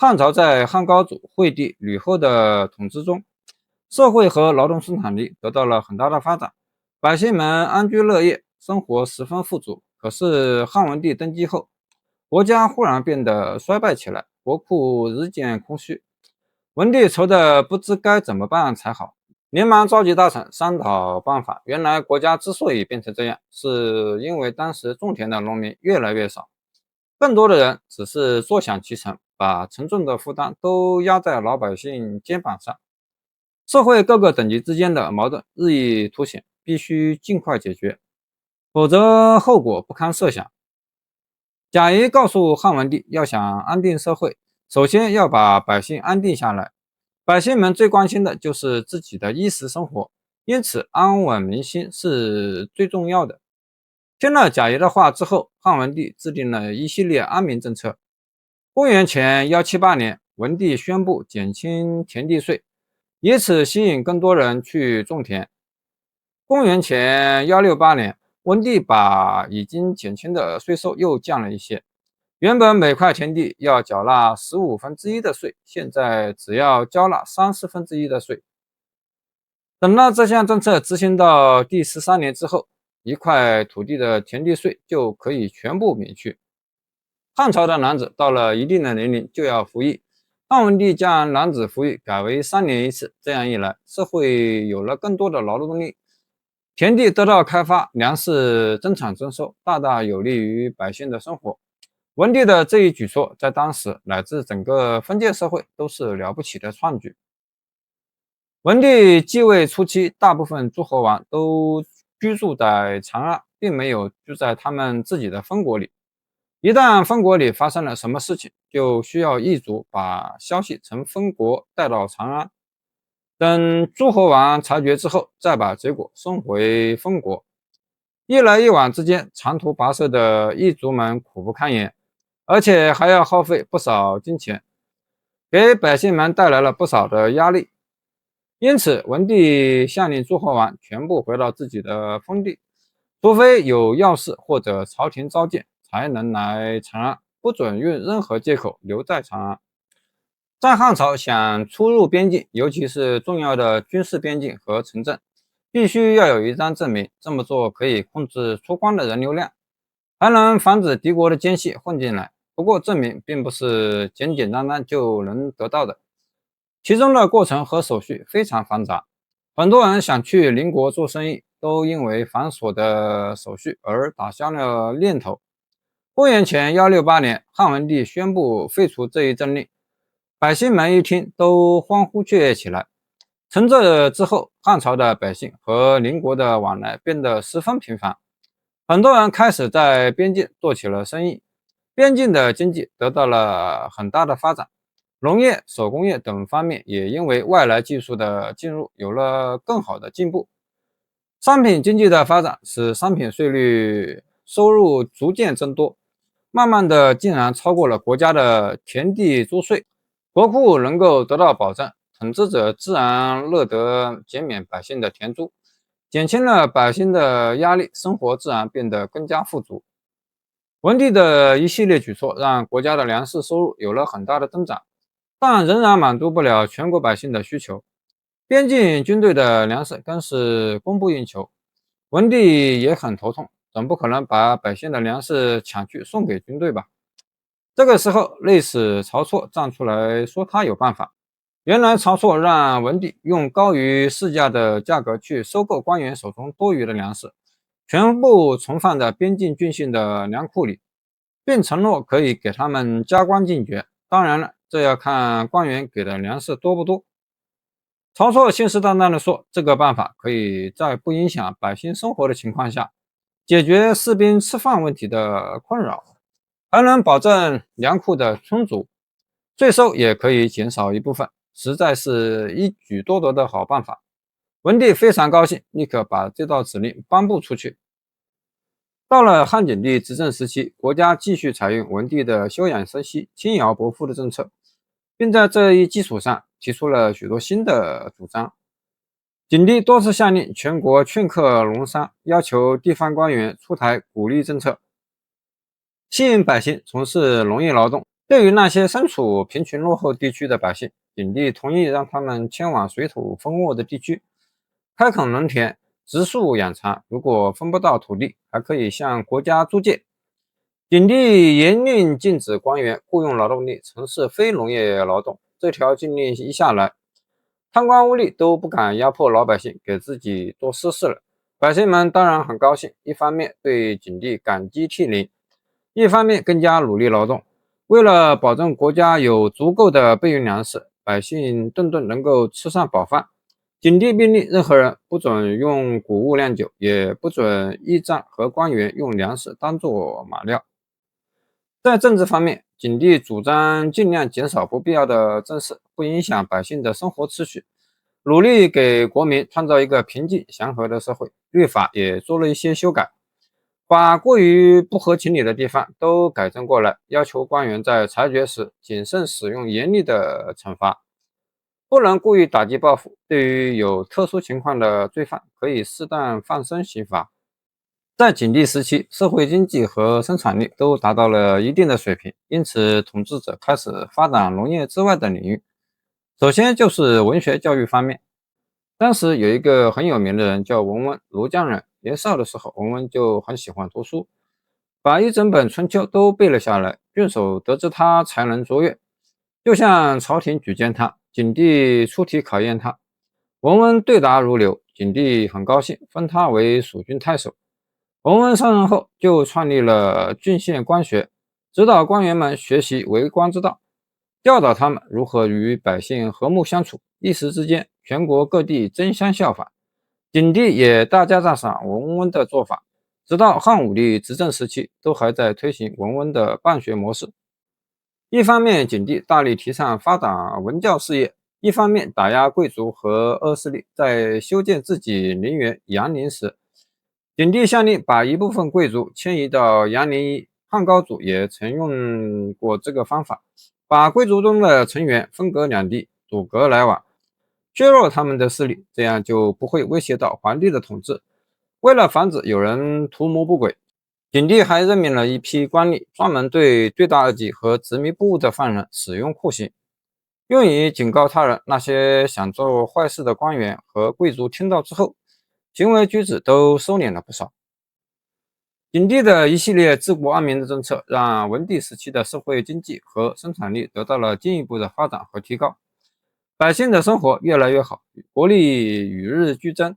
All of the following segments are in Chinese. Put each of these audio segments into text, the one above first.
汉朝在汉高祖、惠帝、吕后的统治中，社会和劳动生产力得到了很大的发展，百姓们安居乐业，生活十分富足。可是汉文帝登基后，国家忽然变得衰败起来，国库日渐空虚。文帝愁得不知该怎么办才好，连忙召集大臣商讨办法。原来国家之所以变成这样，是因为当时种田的农民越来越少，更多的人只是坐享其成，把沉重的负担都压在老百姓肩膀上。社会各个等级之间的矛盾日益凸显，必须尽快解决，否则后果不堪设想。贾谊告诉汉文帝，要想安定社会，首先要把百姓安定下来。百姓们最关心的就是自己的衣食生活，因此安稳民心是最重要的。听了贾谊的话之后，汉文帝制定了一系列安民政策。公元前178年，文帝宣布减轻田地税，以此吸引更多人去种田。公元前168年，文帝把已经减轻的税收又降了一些，原本每块田地要缴纳1/15的税，现在只要交纳1/30的税。等到这项政策执行到第13年之后，一块土地的田地税就可以全部免去。汉朝的男子到了一定的年龄就要服役，汉文帝将男子服役改为3年一次，这样一来，社会有了更多的劳动力，田地得到开发，粮食增产增收，大大有利于百姓的生活。文帝的这一举措在当时乃至整个封建社会都是了不起的创举。文帝继位初期，大部分诸侯王都居住在长安，并没有住在他们自己的封国里。一旦封国里发生了什么事情，就需要异族把消息从封国带到长安，等诸侯王察觉之后，再把结果送回封国。一来一往之间，长途跋涉的异族们苦不堪言，而且还要耗费不少金钱，给百姓们带来了不少的压力。因此，文帝下令诸侯王全部回到自己的封地，除非有要事或者朝廷召见，才能来长安，不准用任何借口留在长安。在汉朝，想出入边境，尤其是重要的军事边境和城镇，必须要有一张证明，这么做可以控制出关的人流量，还能防止敌国的奸细混进来。不过，证明并不是简简单单就能得到的，其中的过程和手续非常繁杂，很多人想去邻国做生意，都因为繁琐的手续而打消了念头。公元前168年，汉文帝宣布废除这一政令，百姓们一听都欢呼雀跃起来。从这之后，汉朝的百姓和邻国的往来变得十分频繁，很多人开始在边境做起了生意，边境的经济得到了很大的发展。农业、手工业等方面也因为外来技术的进入有了更好的进步。商品经济的发展使商品税率收入逐渐增多，慢慢的竟然超过了国家的田地租税，国库能够得到保障，统治者自然乐得减免百姓的田租，减轻了百姓的压力，生活自然变得更加富足。文帝的一系列举措让国家的粮食收入有了很大的增长，但仍然满足不了全国百姓的需求，边境军队的粮食更是供不应求。文帝也很头痛，总不可能把百姓的粮食抢去送给军队吧？这个时候，内史晁错站出来说他有办法。原来晁错让文帝用高于市价的价格去收购官员手中多余的粮食，全部存放在边境郡县的粮库里，并承诺可以给他们加官进爵。当然了，这要看官员给的粮食多不多。晁错信誓旦旦地说，这个办法可以在不影响百姓生活的情况下，解决士兵吃饭问题的困扰，还能保证粮库的充足，税收也可以减少一部分，实在是一举多得的好办法。文帝非常高兴，立刻把这道指令颁布出去。到了汉景帝执政时期，国家继续采用文帝的休养生息、轻徭薄赋的政策，并在这一基础上提出了许多新的主张。景帝多次下令全国劝课农商，要求地方官员出台鼓励政策，吸引百姓从事农业劳动。对于那些身处贫穷落后地区的百姓，景帝同意让他们迁往水土丰沃的地区，开垦农田，植树养蚕。如果分不到土地，还可以向国家租借。景帝严令禁止官员雇佣劳动力从事非农业劳动。这条禁令一下来，贪官污吏都不敢压迫老百姓给自己多施事了。百姓们当然很高兴，一方面对景帝感激涕零，一方面更加努力劳动。为了保证国家有足够的备用粮食，百姓顿顿能够吃上饱饭，景帝命令任何人不准用谷物酿酒，也不准驿站和官员用粮食当作马料。在政治方面，景帝主张尽量减少不必要的政事，不影响百姓的生活秩序，努力给国民创造一个平静祥和的社会。律法也做了一些修改，把过于不合情理的地方都改正过来，要求官员在裁决时谨慎使用严厉的惩罚，不能故意打击报复。对于有特殊情况的罪犯，可以适当放生刑罚。在景帝时期，社会经济和生产力都达到了一定的水平，因此统治者开始发展农业之外的领域。首先就是文学教育方面。当时有一个很有名的人叫文温，庐江人。年少的时候，文温就很喜欢读书，把一整本《春秋》都背了下来。郡守得知他才能卓越，就向朝廷举荐他。景帝出题考验他，文温对答如流，景帝很高兴，封他为蜀郡太守。文温上任后，就创立了郡县官学，指导官员们学习为官之道，教导他们如何与百姓和睦相处。一时之间，全国各地争相效仿。景帝也大加赞赏文温的做法，直到汉武帝执政时期，都还在推行文温的办学模式。一方面，景帝大力提倡发展文教事业；一方面，打压贵族和恶势力。在修建自己陵园阳陵时，景帝下令把一部分贵族迁移到阳陵邑。汉高祖也曾用过这个方法，把贵族中的成员分隔两地，阻隔来往，削弱他们的势力，这样就不会威胁到皇帝的统治。为了防止有人图谋不轨，景帝还任命了一批官吏，专门对罪大恶极和执迷不悟的犯人使用酷刑，用以警告他人。那些想做坏事的官员和贵族听到之后，行为举止都收敛了不少。景帝的一系列治国安民的政策，让文帝时期的社会经济和生产力得到了进一步的发展和提高，百姓的生活越来越好，国力与日俱增。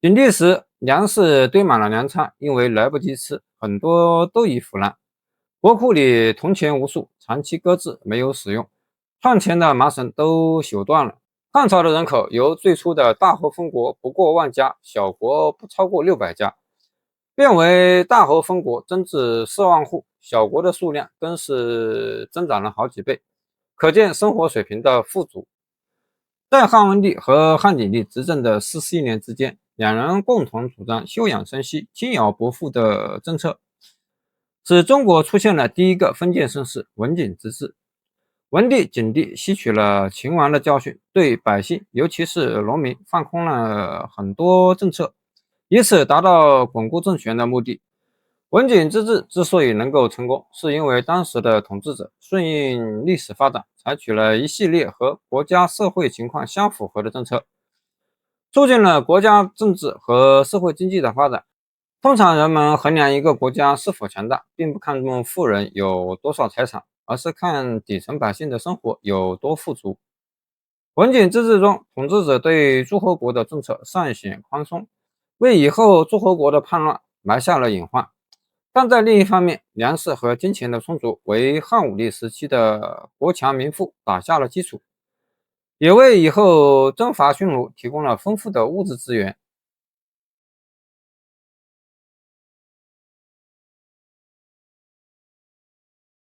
景帝时，粮食堆满了粮仓，因为来不及吃，很多都已腐烂。国库里铜钱无数，长期搁置，没有使用，串钱的麻绳都朽断了。汉朝的人口由最初的大侯封国不过万家，小国不超过600家，变为大侯封国增至4万户，小国的数量更是增长了好几倍，可见生活水平的富足。在汉文帝和汉景帝执政的41年之间，两人共同主张休养生息、轻徭薄赋的政策，使中国出现了第一个封建盛世文景之治。文帝、景帝吸取了秦王的教训，对百姓，尤其是农民，放宽了很多政策，以此达到巩固政权的目的。文景之治之所以能够成功，是因为当时的统治者顺应历史发展，采取了一系列和国家社会情况相符合的政策，促进了国家政治和社会经济的发展。通常人们衡量一个国家是否强大，并不看重富人有多少财产，而是看底层百姓的生活有多富足。文景之治中，统治者对诸侯国的政策尚显宽松，为以后诸侯国的叛乱埋下了隐患。但在另一方面，粮食和金钱的充足，为汉武帝时期的国强民富打下了基础，也为以后征伐匈奴提供了丰富的物质资源。